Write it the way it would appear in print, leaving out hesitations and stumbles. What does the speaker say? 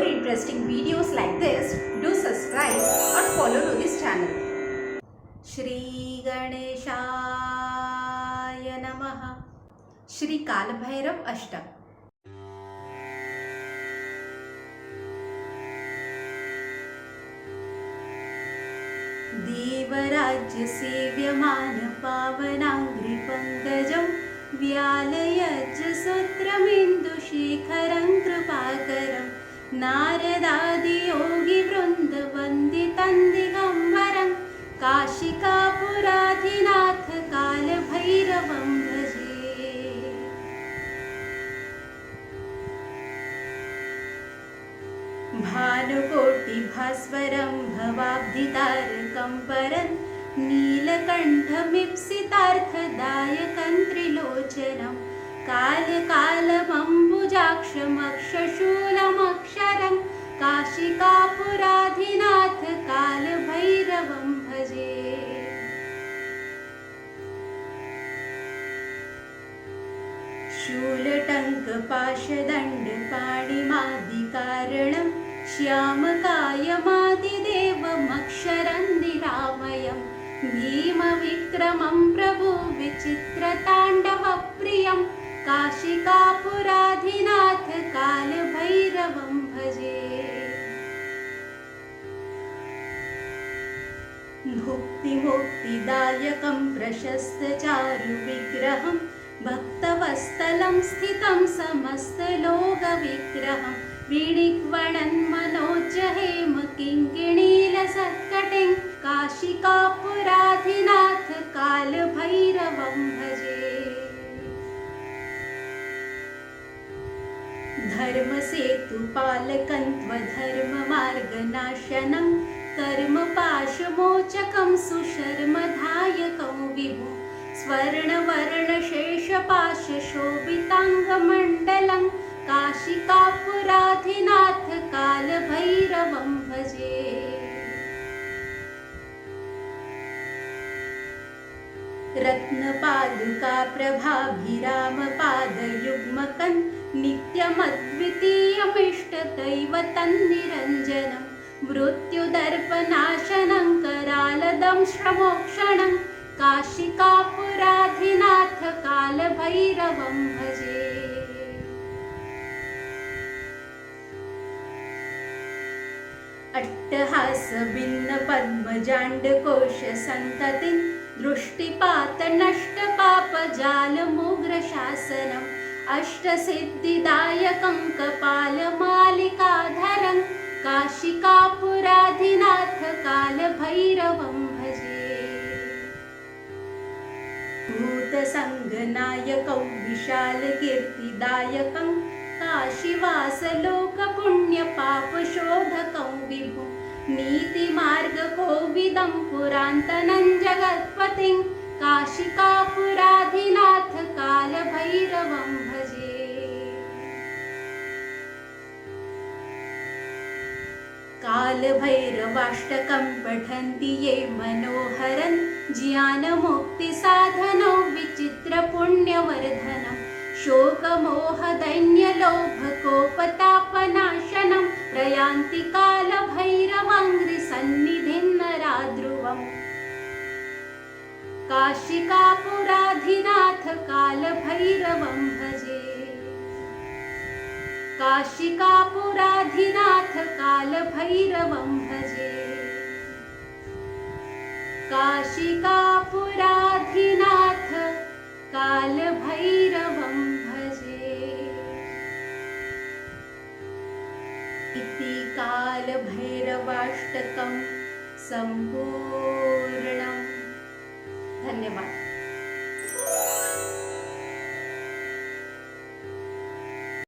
more interesting videos like this, do subscribe or follow to this channel. Shri Ganeshaya Namaha. Shri Kalbhairav Ashtak. देवराज्य सेव्यमान पावनांग्रि पंकजं व्यालयज्ज सूत्रमिन्दुशेखरं कृपाकरं नारदादि योगी वृन्द वन्दितं दिगम्बरं काशिकापुराधिनाथ कालभैरवं भजे। भानुकोटिभास्वरं भवाब्धितारकं परं नीलकण्ठमीप्सितार्थदायकं त्रिलोचनं कालकालमम्बुजाक्षमक्षशूलमक्षरं काशिकापुराधिनाथ कालभैरवं भजे। शूलटङ्कपाशदण्डपाणिमादिकारणं श्यामकायमादिदेवमक्षरं निरामयं भीमविक्रमं प्रभु विचित्रताण्डवप्रियं काशिकापुराधिनाथ कालभैरवं भजे। भुक्तिमुक्तिदायकं प्रशस्तचारुविग्रहं भक्तवत्सलं स्थितं समस्तलोकविग्रहं विणिक्वणन्मनोज्जहेम किङ्किणीलसत्कटिं काशिकापुराधिनाथ कालभैरवं भजे। धर्मसेतुपालकन्त्वधर्ममार्गनाशनं कर्मपाशमोचकं सुशर्मधायकं विभुं स्वर्णवर्णशेषपाशशोभिताङ्गमण्डलं काशिकापुराधिनाथ कालभैरवं भजे। रत्नपादुकाप्रभाभिरामपादयुग्मकं नित्यमद्वितीयमिष्टदैवतं निरञ्जनं मृत्युदर्पनाशनं करालदंश्रमोक्षणं काशिकापुराधिनाथ कालभैरवं भजे। अट्टहासभिन्नपद्मजाण्डकोशसन्ततिं दृष्टिपातनष्टपापजालमुग्रशासनम् अष्टसिद्धिदायकं कपालमालिकाधरं काशिकापुराधिनाथ कालभैरवं भजे। भूतसङ्गनायकं विशालकीर्तिदायकं काशीवासलोकपुण्यपापशोधकं विभुं नीतिमार्गकोविदं पुरान्तनं जगत्पतिं काशिकापुराधिनाथ कालभैरवं भजे। कालभैरवाष्टकं पठन्ति ये मनोहरं ज्ञानमुक्तिसाधनं विचित्रपुण्यवर्धनं शोकमोहदैन्यलोभकोपतापनाशनं प्रयान्ति कालभैरवाङ्घ्रिसन्निधिं नराध्रुवम् काशिकापुराधिनाथ कालभैरवं भजे। काशिकापुराधिनाथ कालभैरवं भजे। काशिकापुराधिनाथ कालभैरवं भजे। इति कालभैरवाष्टकं सम्पूर्णम्। धन्यवाद।